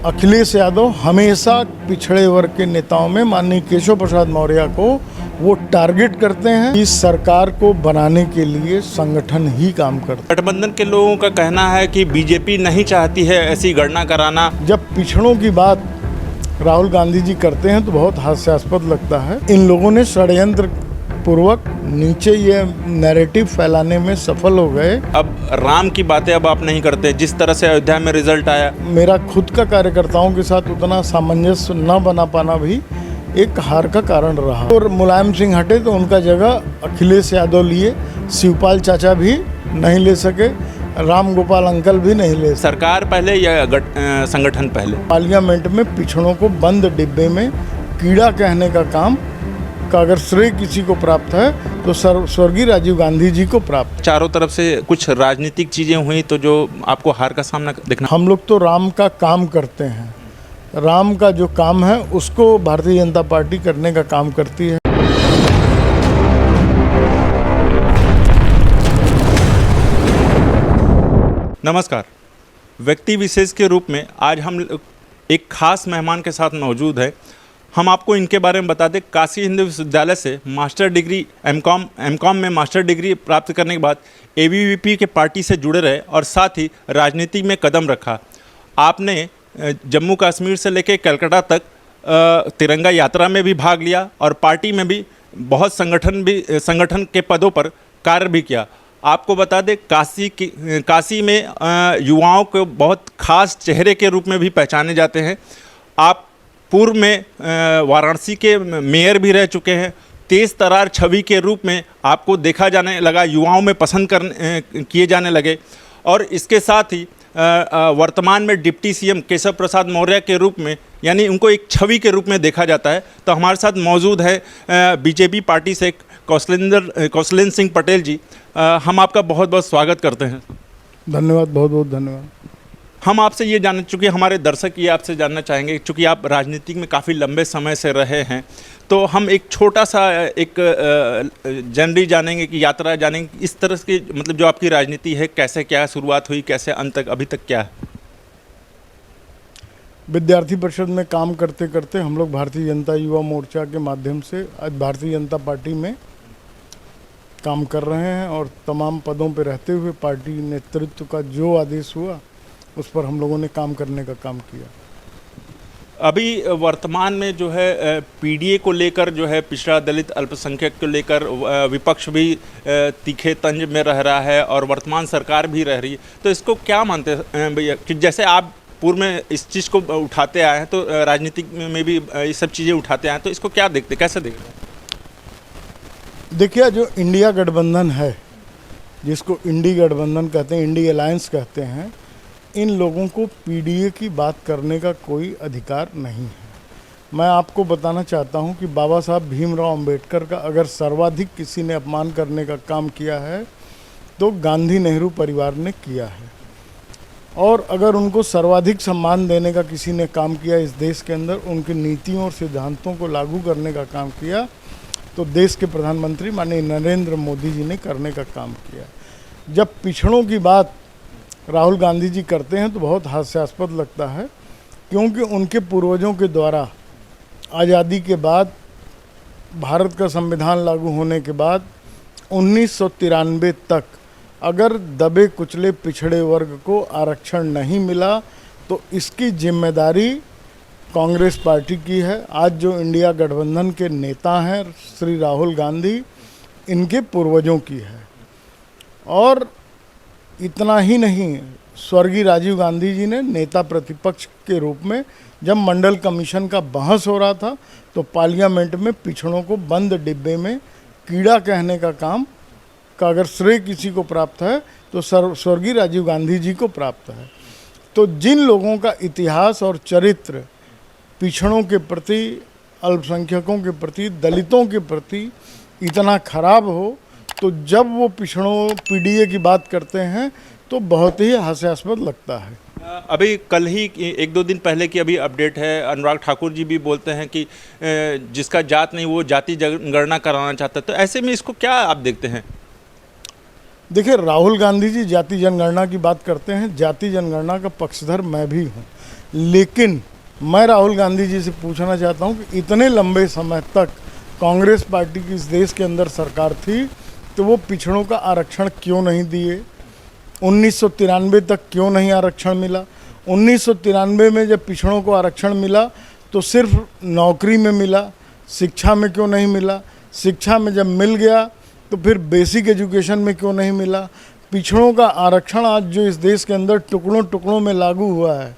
अखिलेश यादव हमेशा पिछड़े वर्ग के नेताओं में माननीय केशव प्रसाद मौर्य को वो टारगेट करते हैं। इस सरकार को बनाने के लिए संगठन ही काम करता है। गठबंधन के लोगों का कहना है कि बीजेपी नहीं चाहती है ऐसी गणना कराना। जब पिछड़ों की बात राहुल गांधी जी करते हैं तो बहुत हास्यास्पद लगता है। इन लोगों ने षड्यंत्र पूर्वक नीचे ये नैरेटिव फैलाने में सफल हो गए। अब राम की बातें अब आप नहीं करते, जिस तरह से अयोध्या में रिजल्ट आया। मेरा खुद का कार्यकर्ताओं के साथ उतना सामंजस्य न बना पाना भी एक हार का कारण रहा। और मुलायम सिंह हटे तो उनका जगह अखिलेश यादव लिए, शिवपाल चाचा भी नहीं ले सके, राम गोपाल अंकल भी नहीं ले सके। सरकार पहले या संगठन पहले? पार्लियामेंट में पिछड़ों को बंद डिब्बे में कीड़ा कहने का काम का अगर श्रेय किसी को प्राप्त है तो स्वर्गीय राजीव गांधी जी को प्राप्त। चारों तरफ से कुछ राजनीतिक चीजें हुई तो जो आपको हार का सामना देखना। हम लोग तो राम का काम करते हैं, राम का जो काम है उसको भारतीय जनता पार्टी करने का काम करती है। नमस्कार। व्यक्ति विशेष के रूप में आज हम एक खास मेहमान के साथ मौजूद है। हम आपको इनके बारे में बता दें, काशी हिंदू विश्वविद्यालय से मास्टर डिग्री एमकॉम में मास्टर डिग्री प्राप्त करने के बाद एबीवीपी के पार्टी से जुड़े रहे और साथ ही राजनीति में कदम रखा। आपने जम्मू कश्मीर से लेकर कलकत्ता तक तिरंगा यात्रा में भी भाग लिया और पार्टी में भी बहुत संगठन के पदों पर कार्य भी किया। आपको बता दें, काशी में युवाओं को बहुत खास चेहरे के रूप में भी पहचाने जाते हैं। आप पूर्व में वाराणसी के मेयर भी रह चुके हैं। तेज तरार छवि के रूप में आपको देखा जाने लगा, युवाओं में पसंद किए जाने लगे। और इसके साथ ही वर्तमान में डिप्टी सीएम केशव प्रसाद मौर्य के रूप में, यानी उनको एक छवि के रूप में देखा जाता है। तो हमारे साथ मौजूद है बीजेपी पार्टी से कौशलेंद्र सिंह पटेल जी। हम आपका बहुत बहुत स्वागत करते हैं। धन्यवाद, बहुत बहुत धन्यवाद। हम आपसे ये जानना, चूँकि हमारे दर्शक ये आपसे जानना चाहेंगे, चूँकि आप राजनीति में काफ़ी लंबे समय से रहे हैं, तो हम एक छोटा सा एक जनरली जानेंगे कि यात्रा जानेंगे, इस तरह की मतलब जो आपकी राजनीति है, कैसे क्या शुरुआत हुई, कैसे अंत तक अभी तक क्या है? विद्यार्थी परिषद में काम करते करते हम लोग भारतीय जनता युवा मोर्चा के माध्यम से आज भारतीय जनता पार्टी में काम कर रहे हैं और तमाम पदों पर रहते हुए पार्टी नेतृत्व का जो आदेश हुआ उस पर हम लोगों ने काम करने का काम किया। अभी वर्तमान में जो है पीडीए को लेकर जो है, पिछड़ा दलित अल्पसंख्यक को लेकर विपक्ष भी तीखे तंज में रह रहा है और वर्तमान सरकार भी रह रही है। तो इसको क्या मानते हैं भैया कि जैसे आप पूर्व में इस चीज़ को उठाते आए हैं, तो राजनीतिक में भी ये सब चीज़ें उठाते आए हैं, तो इसको क्या देखते, कैसे देखते हैं? देखिए, जो इंडिया गठबंधन है, जिसको इंडी गठबंधन कहते हैं, इंडी अलायंस कहते हैं, इन लोगों को पीडीए की बात करने का कोई अधिकार नहीं है। मैं आपको बताना चाहता हूं कि बाबा साहब भीमराव अंबेडकर का अगर सर्वाधिक किसी ने अपमान करने का काम किया है तो गांधी नेहरू परिवार ने किया है। और अगर उनको सर्वाधिक सम्मान देने का किसी ने काम किया इस देश के अंदर, उनकी नीतियों और सिद्धांतों को लागू करने का काम किया, तो देश के प्रधानमंत्री माननीय नरेंद्र मोदी जी ने करने का काम किया। जब पिछड़ों की बात राहुल गांधी जी करते हैं तो बहुत हास्यास्पद लगता है, क्योंकि उनके पूर्वजों के द्वारा आज़ादी के बाद, भारत का संविधान लागू होने के बाद 1993 तक अगर दबे कुचले पिछड़े वर्ग को आरक्षण नहीं मिला तो इसकी जिम्मेदारी कांग्रेस पार्टी की है। आज जो इंडिया गठबंधन के नेता हैं श्री राहुल गांधी, इनके पूर्वजों की है। और इतना ही नहीं, स्वर्गीय राजीव गांधी जी ने नेता प्रतिपक्ष के रूप में जब मंडल कमीशन का बहस हो रहा था तो पार्लियामेंट में पिछड़ों को बंद डिब्बे में कीड़ा कहने का काम का अगर श्रेय किसी को प्राप्त है तो स्वर्गीय राजीव गांधी जी को प्राप्त है। तो जिन लोगों का इतिहास और चरित्र पिछड़ों के प्रति, अल्पसंख्यकों के प्रति, दलितों के प्रति इतना खराब हो, तो जब वो पिछड़ों पीडीए की बात करते हैं तो बहुत ही हास्यास्पद लगता है। अभी कल ही एक दो दिन पहले की अभी अपडेट है, अनुराग ठाकुर जी भी बोलते हैं कि जिसका जात नहीं वो जाति जनगणना कराना चाहता है। तो ऐसे में इसको क्या आप देखते हैं? देखिए, राहुल गांधी जी जाति जनगणना की बात करते हैं, जाति जनगणना का पक्षधर मैं भी हूँ। लेकिन मैं राहुल गांधी जी से पूछना चाहता हूं कि इतने लंबे समय तक कांग्रेस पार्टी की इस देश के अंदर सरकार थी, तो वो पिछड़ों का आरक्षण क्यों नहीं दिए? 1993 तक क्यों नहीं आरक्षण मिला? 1993 में जब पिछड़ों को आरक्षण मिला तो सिर्फ नौकरी में मिला, शिक्षा में क्यों नहीं मिला? शिक्षा में जब मिल गया तो फिर बेसिक एजुकेशन में क्यों नहीं मिला? पिछड़ों का आरक्षण आज जो इस देश के अंदर टुकड़ों टुकड़ों में लागू हुआ है,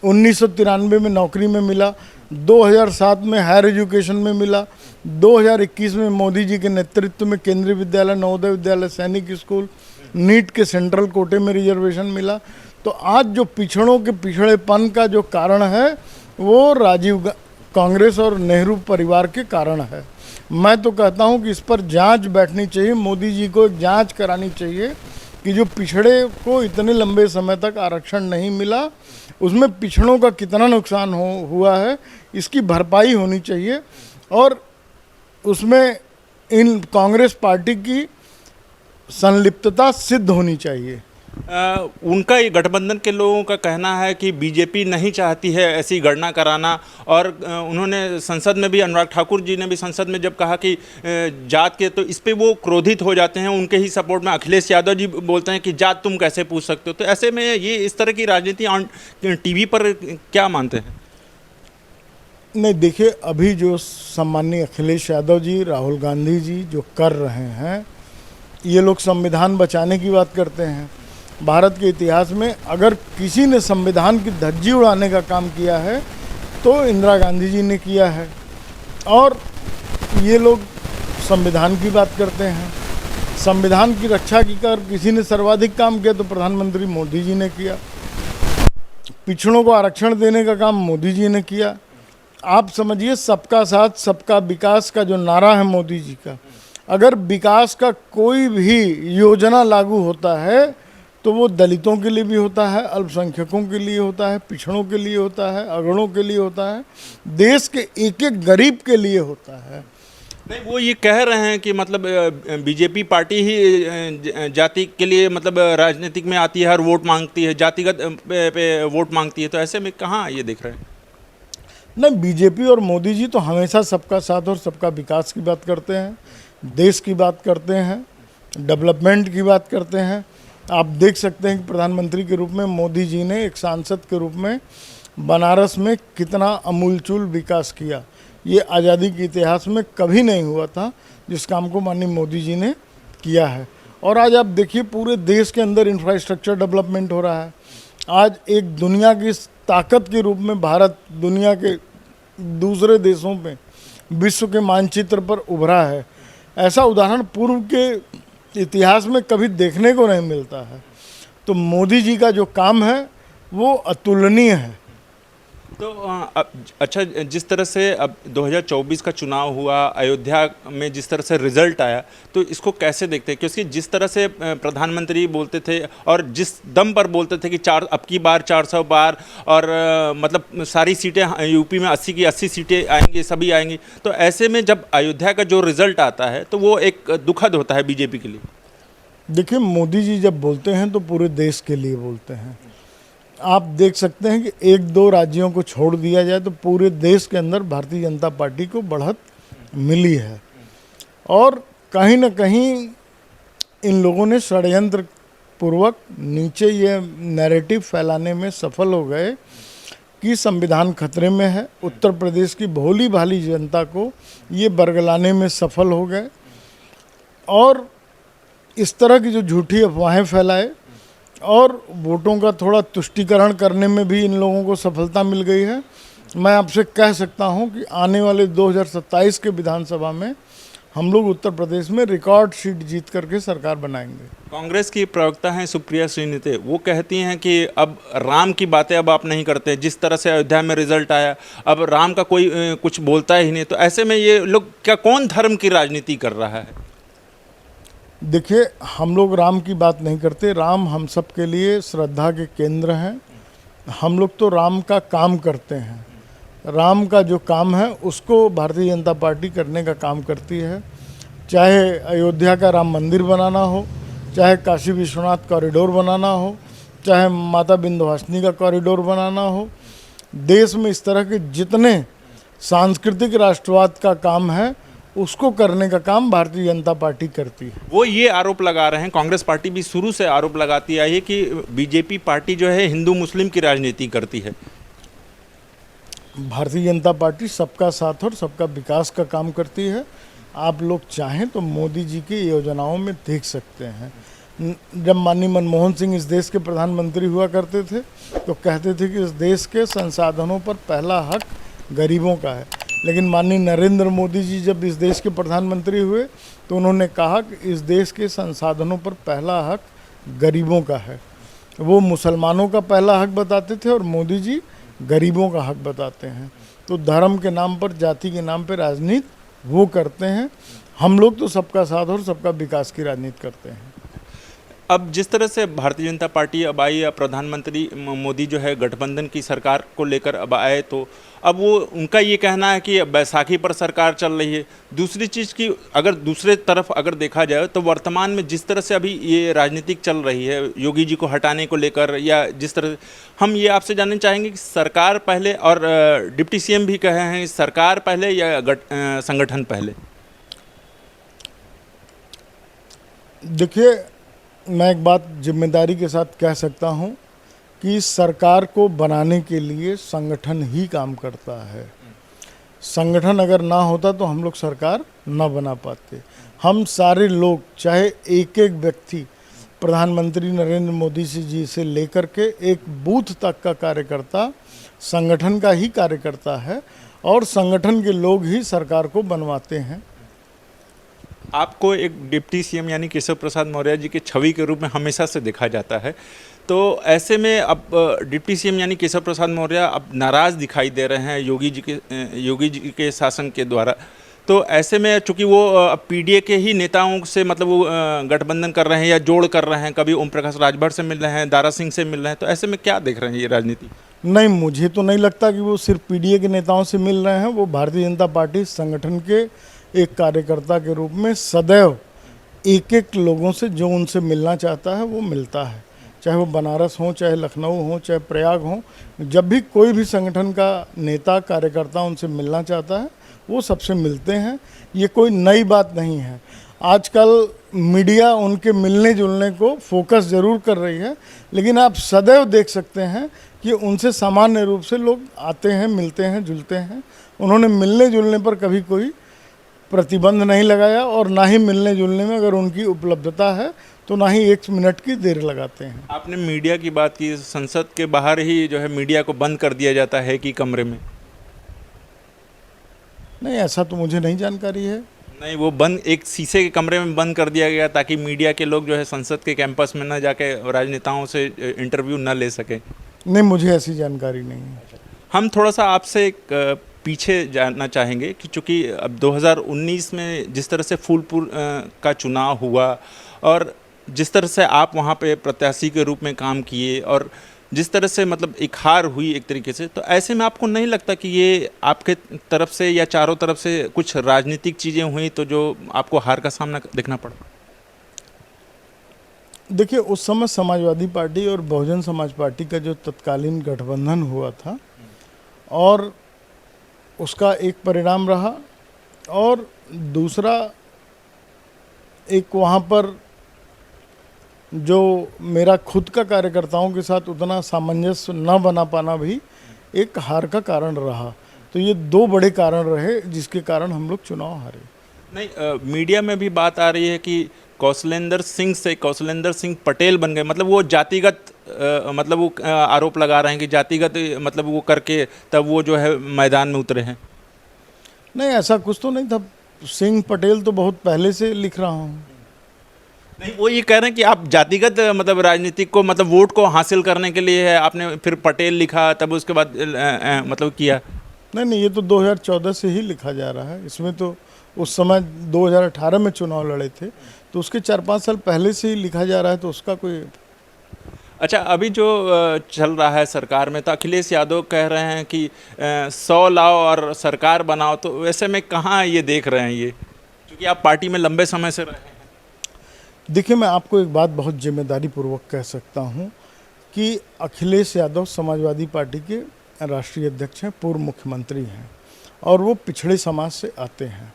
1993 में नौकरी में मिला, 2007 में हायर एजुकेशन में मिला, 2021 में मोदी जी के नेतृत्व में केंद्रीय विद्यालय, नवोदय विद्यालय, सैनिक स्कूल, नीट के सेंट्रल कोटे में रिजर्वेशन मिला। तो आज जो पिछड़ों के पिछड़ेपन का जो कारण है वो कांग्रेस और नेहरू परिवार के कारण है। मैं तो कहता हूं कि इस पर जांच बैठनी चाहिए, मोदी जी को एक जांच करानी चाहिए कि जो पिछड़े को इतने लंबे समय तक आरक्षण नहीं मिला, उसमें पिछड़ों का कितना नुकसान हुआ है, इसकी भरपाई होनी चाहिए और उसमें इन कांग्रेस पार्टी की संलिप्तता सिद्ध होनी चाहिए। उनका ये गठबंधन के लोगों का कहना है कि बीजेपी नहीं चाहती है ऐसी गणना कराना, और उन्होंने संसद में भी, अनुराग ठाकुर जी ने भी संसद में जब कहा कि जात के, तो इस पे वो क्रोधित हो जाते हैं। उनके ही सपोर्ट में अखिलेश यादव जी बोलते हैं कि जात तुम कैसे पूछ सकते हो। तो ऐसे में ये इस तरह की राजनीति ऑन टीवी पर क्या मानते हैं? नहीं, देखिए, अभी जो सम्माननीय अखिलेश यादव जी, राहुल गांधी जी जो कर रहे हैं, ये लोग संविधान बचाने की बात करते हैं। भारत के इतिहास में अगर किसी ने संविधान की धज्जी उड़ाने का काम किया है तो इंदिरा गांधी जी ने किया है, और ये लोग संविधान की बात करते हैं। संविधान की रक्षा की कर किसी ने सर्वाधिक काम किया तो प्रधानमंत्री मोदी जी ने किया। पिछड़ों को आरक्षण देने का काम मोदी जी ने किया। आप समझिए, सबका साथ सबका विकास का जो नारा है मोदी जी का, अगर विकास का कोई भी योजना लागू होता है तो वो दलितों के लिए भी होता है, अल्पसंख्यकों के लिए होता है, पिछड़ों के लिए होता है, अगड़ों के लिए होता है, देश के एक एक गरीब के लिए होता है। नहीं, वो ये कह रहे हैं कि मतलब बीजेपी पार्टी ही जाति के लिए मतलब राजनीतिक में आती है, हर वोट मांगती है, जातिगत पे वोट मांगती है। तो ऐसे में कहाँ ये देख रहे हैं? नहीं, बीजेपी और मोदी जी तो हमेशा सबका साथ और सबका विकास की बात करते हैं, देश की बात करते हैं, डेवलपमेंट की बात करते हैं। आप देख सकते हैं कि प्रधानमंत्री के रूप में मोदी जी ने एक सांसद के रूप में बनारस में कितना अमूलचूल विकास किया। ये आज़ादी के इतिहास में कभी नहीं हुआ था जिस काम को माननीय मोदी जी ने किया है। और आज आप देखिए, पूरे देश के अंदर इंफ्रास्ट्रक्चर डेवलपमेंट हो रहा है। आज एक दुनिया की ताकत के रूप में भारत दुनिया के दूसरे देशों में विश्व के मानचित्र पर उभरा है। ऐसा उदाहरण पूर्व के इतिहास में कभी देखने को नहीं मिलता है। तो मोदी जी का जो काम है वो अतुलनीय है। तो अच्छा, जिस तरह से अब 2024 का चुनाव हुआ, अयोध्या में जिस तरह से रिजल्ट आया, तो इसको कैसे देखते हैं? क्योंकि जिस तरह से प्रधानमंत्री बोलते थे और जिस दम पर बोलते थे कि अब की बार 400 पार, और मतलब सारी सीटें यूपी में 80 की 80 सीटें आएंगी, सभी आएंगी, तो ऐसे में जब अयोध्या का जो रिजल्ट आता है तो वो एक दुखद होता है बीजेपी के लिए। देखिए, मोदी जी जब बोलते हैं तो पूरे देश के लिए बोलते हैं। आप देख सकते हैं कि एक दो राज्यों को छोड़ दिया जाए तो पूरे देश के अंदर भारतीय जनता पार्टी को बढ़त मिली है, और कहीं ना कहीं इन लोगों ने षड्यंत्र पूर्वक नीचे ये नैरेटिव फैलाने में सफल हो गए कि संविधान खतरे में है। उत्तर प्रदेश की भोली भाली जनता को ये बरगलाने में सफल हो गए, और इस तरह की जो झूठी अफवाहें फैलाए और वोटों का थोड़ा तुष्टीकरण करने में भी इन लोगों को सफलता मिल गई है। मैं आपसे कह सकता हूं कि आने वाले 2027 के विधानसभा में हम लोग उत्तर प्रदेश में रिकॉर्ड सीट जीत करके सरकार बनाएंगे। कांग्रेस की प्रवक्ता हैं सुप्रिया श्रीनिते, वो कहती हैं कि अब राम की बातें अब आप नहीं करते। जिस तरह से अयोध्या में रिजल्ट आया, अब राम का कोई कुछ बोलता ही नहीं। तो ऐसे में ये लोग क्या, कौन धर्म की राजनीति कर रहा है? देखिए, हम लोग राम की बात नहीं करते। राम हम सब के लिए श्रद्धा के केंद्र हैं। हम लोग तो राम का काम करते हैं। राम का जो काम है उसको भारतीय जनता पार्टी करने का काम करती है। चाहे अयोध्या का राम मंदिर बनाना हो, चाहे काशी विश्वनाथ कॉरिडोर बनाना हो, चाहे माता विंध्यवासिनी का कॉरिडोर बनाना हो, देश में इस तरह के जितने सांस्कृतिक राष्ट्रवाद का काम है उसको करने का काम भारतीय जनता पार्टी करती है। वो ये आरोप लगा रहे हैं, कांग्रेस पार्टी भी शुरू से आरोप लगाती आई है कि बीजेपी पार्टी जो है हिंदू मुस्लिम की राजनीति करती है। भारतीय जनता पार्टी सबका साथ और सबका विकास का काम करती है। आप लोग चाहें तो मोदी जी की योजनाओं में देख सकते हैं। जब माननीय मनमोहन सिंह इस देश के प्रधानमंत्री हुआ करते थे तो कहते थे कि इस देश के संसाधनों पर पहला हक गरीबों का है, लेकिन माननीय नरेंद्र मोदी जी जब इस देश के प्रधानमंत्री हुए तो उन्होंने कहा कि इस देश के संसाधनों पर पहला हक गरीबों का है। वो मुसलमानों का पहला हक बताते थे और मोदी जी गरीबों का हक बताते हैं। तो धर्म के नाम पर, जाति के नाम पर राजनीति वो करते हैं। हम लोग तो सबका साथ और सबका विकास की राजनीति करते हैं। अब जिस तरह से भारतीय जनता पार्टी अब आई, प्रधानमंत्री मोदी जो है गठबंधन की सरकार को लेकर अब आए, तो अब वो उनका ये कहना है कि बैसाखी पर सरकार चल रही है। दूसरी चीज़ की अगर दूसरे तरफ अगर देखा जाए तो वर्तमान में जिस तरह से अभी ये राजनीतिक चल रही है योगी जी को हटाने को लेकर, या जिस तरह हम ये आपसे जानना चाहेंगे कि सरकार पहले, और डिप्टी सीएम भी कहे हैं सरकार पहले या संगठन पहले। देखिए, मैं एक बात जिम्मेदारी के साथ कह सकता हूं कि सरकार को बनाने के लिए संगठन ही काम करता है। संगठन अगर ना होता तो हम लोग सरकार ना बना पाते। हम सारे लोग, चाहे एक एक व्यक्ति, प्रधानमंत्री नरेंद्र मोदी जी से लेकर के एक बूथ तक का कार्यकर्ता संगठन का ही कार्यकर्ता है और संगठन के लोग ही सरकार को बनवाते हैं। आपको एक डिप्टी सीएम यानी केशव प्रसाद मौर्य जी के छवि के रूप में हमेशा से देखा जाता है, तो ऐसे में अब डिप्टी सीएम यानी केशव प्रसाद मौर्य अब नाराज़ दिखाई दे रहे हैं योगी जी के शासन के द्वारा। तो ऐसे में चूंकि वो पीडीए के ही नेताओं से मतलब वो गठबंधन कर रहे हैं या जोड़ कर रहे हैं, कभी ओम प्रकाश राजभर से मिल रहे हैं, दारा सिंह से मिल रहे हैं, तो ऐसे में क्या देख रहे हैं ये राजनीति? नहीं, मुझे तो नहीं लगता कि वो सिर्फ पीडीए के नेताओं से मिल रहे हैं। वो भारतीय जनता पार्टी संगठन के एक कार्यकर्ता के रूप में सदैव एक एक लोगों से जो उनसे मिलना चाहता है वो मिलता है, चाहे वो बनारस हो, चाहे लखनऊ हो, चाहे प्रयाग हो। जब भी कोई भी संगठन का नेता कार्यकर्ता उनसे मिलना चाहता है वो सबसे मिलते हैं। ये कोई नई बात नहीं है। आजकल मीडिया उनके मिलने जुलने को फोकस ज़रूर कर रही है, लेकिन आप सदैव देख सकते हैं कि उनसे सामान्य रूप से लोग आते हैं, मिलते हैं, जुलते हैं। उन्होंने मिलने जुलने पर कभी कोई प्रतिबंध नहीं लगाया और ना ही मिलने जुलने में अगर उनकी उपलब्धता है तो ना ही 1 मिनट की देर लगाते हैं। आपने मीडिया की बात की, संसद के बाहर ही जो है मीडिया को बंद कर दिया जाता है कि कमरे में? नहीं, ऐसा तो मुझे नहीं जानकारी है। नहीं, वो बंद एक शीशे के कमरे में बंद कर दिया गया ताकि मीडिया के लोग जो है संसद के कैंपस में न जाके राजनेताओं से इंटरव्यू न ले सकें। नहीं, मुझे ऐसी जानकारी नहीं है। हम थोड़ा सा आपसे एक पीछे जानना चाहेंगे कि चूँकि अब 2019 में जिस तरह से फूलपुर का चुनाव हुआ और जिस तरह से आप वहाँ पे प्रत्याशी के रूप में काम किए और जिस तरह से मतलब एक हार हुई एक तरीके से, तो ऐसे में आपको नहीं लगता कि ये आपके तरफ से या चारों तरफ से कुछ राजनीतिक चीज़ें हुई तो जो आपको हार का सामना देखना पड़ा? देखिए, उस समय समाजवादी पार्टी और बहुजन समाज पार्टी का जो तत्कालीन गठबंधन हुआ था और उसका एक परिणाम रहा, और दूसरा एक वहाँ पर जो मेरा खुद का कार्यकर्ताओं के साथ उतना सामंजस्य न बना पाना भी एक हार का कारण रहा। तो ये 2 बड़े कारण रहे जिसके कारण हम लोग चुनाव हारे। नहीं, मीडिया में भी बात आ रही है कि कौशलेंद्र सिंह से कौशलेंद्र सिंह पटेल बन गए, मतलब वो जातिगत मतलब वो आरोप लगा रहे हैं कि जातिगत मतलब वो करके तब वो जो है मैदान में उतरे हैं। नहीं, ऐसा कुछ तो नहीं था। सिंह पटेल तो बहुत पहले से लिख रहा हूँ। नहीं, वो ये कह रहे हैं कि आप जातिगत मतलब राजनीतिक को मतलब वोट को हासिल करने के लिए है, आपने फिर पटेल लिखा तब उसके बाद मतलब किया। नहीं, ये तो 2014 से ही लिखा जा रहा है। इसमें तो उस समय 2018 में चुनाव लड़े थे तो उसके 4-5 साल पहले से ही लिखा जा रहा है, तो उसका कोई। अच्छा, अभी जो चल रहा है सरकार में तो अखिलेश यादव कह रहे हैं कि 100 लाओ और सरकार बनाओ, तो वैसे में कहाँ ये देख रहे हैं ये, क्योंकि आप पार्टी में लंबे समय से रहे हैं? देखिए, मैं आपको एक बात बहुत जिम्मेदारी पूर्वक कह सकता हूँ कि अखिलेश यादव समाजवादी पार्टी के राष्ट्रीय अध्यक्ष हैं, पूर्व मुख्यमंत्री हैं और वो पिछड़े समाज से आते हैं।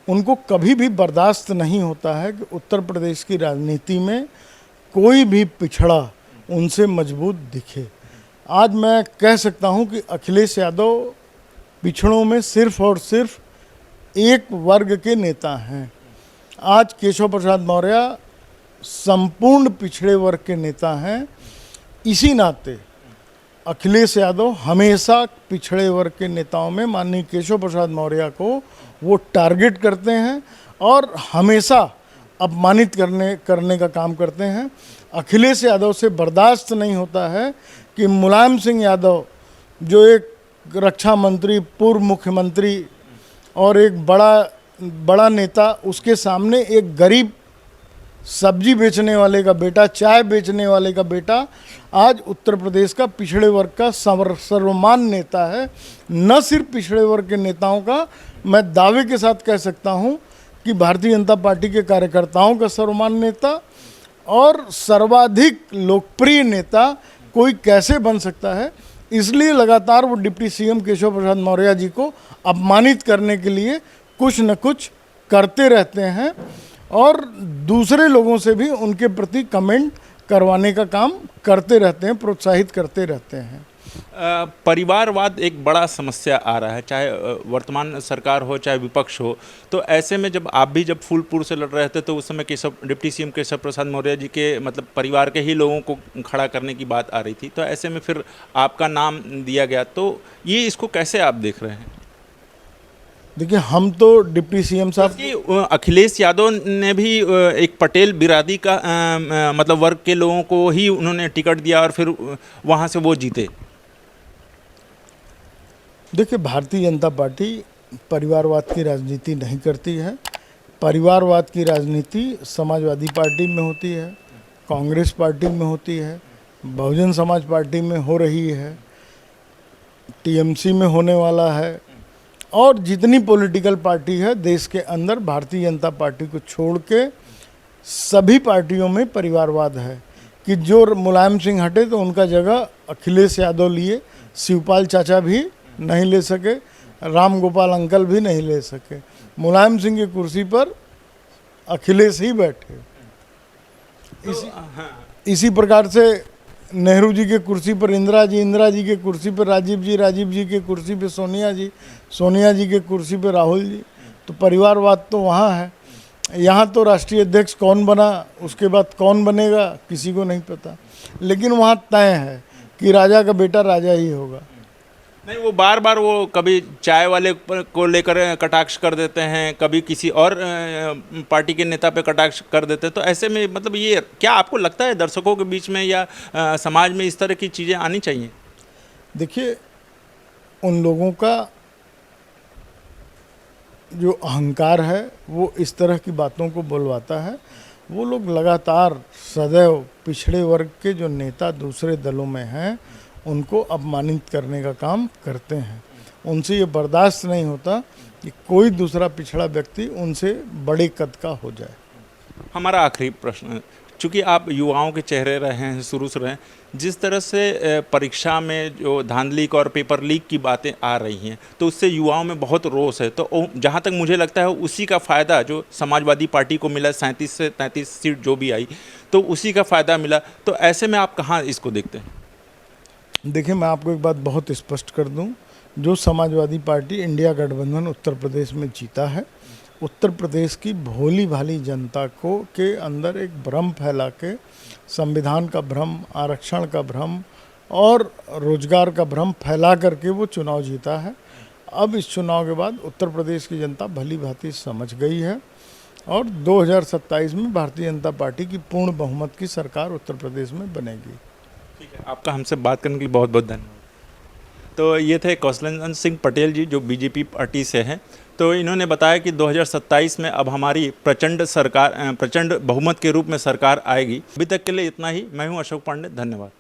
उनको कभी भी बर्दाश्त नहीं होता है कि उत्तर प्रदेश की राजनीति में कोई भी पिछड़ा उनसे मजबूत दिखे। आज मैं कह सकता हूं कि अखिलेश यादव पिछड़ों में सिर्फ और सिर्फ एक वर्ग के नेता हैं। आज केशव प्रसाद मौर्य संपूर्ण पिछड़े वर्ग के नेता हैं। इसी नाते अखिलेश यादव हमेशा पिछड़े वर्ग के नेताओं में माननीय केशव प्रसाद मौर्य को वो टारगेट करते हैं और हमेशा अपमानित करने का काम करते हैं। अखिलेश यादव से बर्दाश्त नहीं होता है कि मुलायम सिंह यादव जो एक रक्षा मंत्री, पूर्व मुख्यमंत्री और एक बड़ा नेता, उसके सामने एक गरीब सब्जी बेचने वाले का बेटा, चाय बेचने वाले का बेटा आज उत्तर प्रदेश का पिछड़े वर्ग का सर्वमान्य नेता है। न सिर्फ पिछड़े वर्ग के नेताओं का, मैं दावे के साथ कह सकता हूं कि भारतीय जनता पार्टी के कार्यकर्ताओं का सर्वमान्य नेता और सर्वाधिक लोकप्रिय नेता कोई कैसे बन सकता है। इसलिए लगातार वो डिप्टी सीएम केशव प्रसाद मौर्य जी को अपमानित करने के लिए कुछ न कुछ करते रहते हैं और दूसरे लोगों से भी उनके प्रति कमेंट करवाने का काम करते रहते हैं, प्रोत्साहित करते रहते हैं। परिवारवाद एक बड़ा समस्या आ रहा है, चाहे वर्तमान सरकार हो चाहे विपक्ष हो। तो ऐसे में जब आप भी जब फूलपुर से लड़ रहे थे तो उस समय डिप्टी सीएम केशव प्रसाद मौर्य जी के मतलब परिवार के ही लोगों को खड़ा करने की बात आ रही थी, तो ऐसे में फिर आपका नाम दिया गया, तो ये इसको कैसे आप देख रहे हैं? देखिए, हम तो डिप्टी सीएम साहब कि अखिलेश यादव ने भी एक पटेल बिरादरी का मतलब वर्ग के लोगों को ही उन्होंने टिकट दिया और फिर वहाँ से वो जीते। देखिए, भारतीय जनता पार्टी परिवारवाद की राजनीति नहीं करती है। परिवारवाद की राजनीति समाजवादी पार्टी में होती है, कांग्रेस पार्टी में होती है, बहुजन समाज पार्टी में हो रही है, टीएमसी में होने वाला है और जितनी पॉलिटिकल पार्टी है देश के अंदर, भारतीय जनता पार्टी को छोड़ के सभी पार्टियों में परिवारवाद है कि जो मुलायम सिंह हटे तो उनका जगह अखिलेश यादव लिए, शिवपाल चाचा भी नहीं ले सके, राम गोपाल अंकल भी नहीं ले सके, मुलायम सिंह की कुर्सी पर अखिलेश ही बैठे। इसी प्रकार से नेहरू जी के कुर्सी पर इंदिरा जी के कुर्सी पर राजीव जी के कुर्सी पर सोनिया जी के कुर्सी पर राहुल जी। तो परिवारवाद तो वहाँ है। यहाँ तो राष्ट्रीय अध्यक्ष कौन बना, उसके बाद कौन बनेगा किसी को नहीं पता, लेकिन वहाँ तय है कि राजा का बेटा राजा ही होगा। नहीं, वो बार बार वो कभी चाय वाले को लेकर कटाक्ष कर देते हैं, कभी किसी और पार्टी के नेता पे कटाक्ष कर देते हैं। तो ऐसे में मतलब ये क्या आपको लगता है दर्शकों के बीच में या समाज में इस तरह की चीज़ें आनी चाहिए? देखिए, उन लोगों का जो अहंकार है वो इस तरह की बातों को बुलवाता है। वो लोग लगातार सदैव पिछड़े वर्ग के जो नेता दूसरे दलों में हैं उनको अपमानित करने का काम करते हैं। उनसे ये बर्दाश्त नहीं होता कि कोई दूसरा पिछड़ा व्यक्ति उनसे बड़े कद का हो जाए। हमारा आखिरी प्रश्न है, चूँकि आप युवाओं के चेहरे रहे हैं, शुरू से रहे, जिस तरह से परीक्षा में जो धांधली और पेपर लीक की बातें आ रही हैं तो उससे युवाओं में बहुत रोष है। तो जहाँ तक मुझे लगता है उसी का फ़ायदा जो समाजवादी पार्टी को मिला, 37 से 33 सीट जो भी आई, तो उसी का फ़ायदा मिला। तो ऐसे में आप कहाँ इसको देखते हैं? देखिए, मैं आपको एक बात बहुत स्पष्ट कर दूं, जो समाजवादी पार्टी इंडिया गठबंधन उत्तर प्रदेश में जीता है, उत्तर प्रदेश की भोली भाली जनता को के अंदर एक भ्रम फैला के, संविधान का भ्रम, आरक्षण का भ्रम और रोजगार का भ्रम फैला करके वो चुनाव जीता है। अब इस चुनाव के बाद उत्तर प्रदेश की जनता भली भांति समझ गई है और 2027 में भारतीय जनता पार्टी की पूर्ण बहुमत की सरकार उत्तर प्रदेश में बनेगी। ठीक है, आपका हमसे बात करने के लिए बहुत बहुत धन्यवाद। तो ये थे कौशलेंद्र सिंह पटेल जी जो बीजेपी पार्टी से हैं। तो इन्होंने बताया कि 2027 में अब हमारी प्रचंड बहुमत के रूप में सरकार आएगी। अभी तक के लिए इतना ही। मैं हूं अशोक पांडे, धन्यवाद।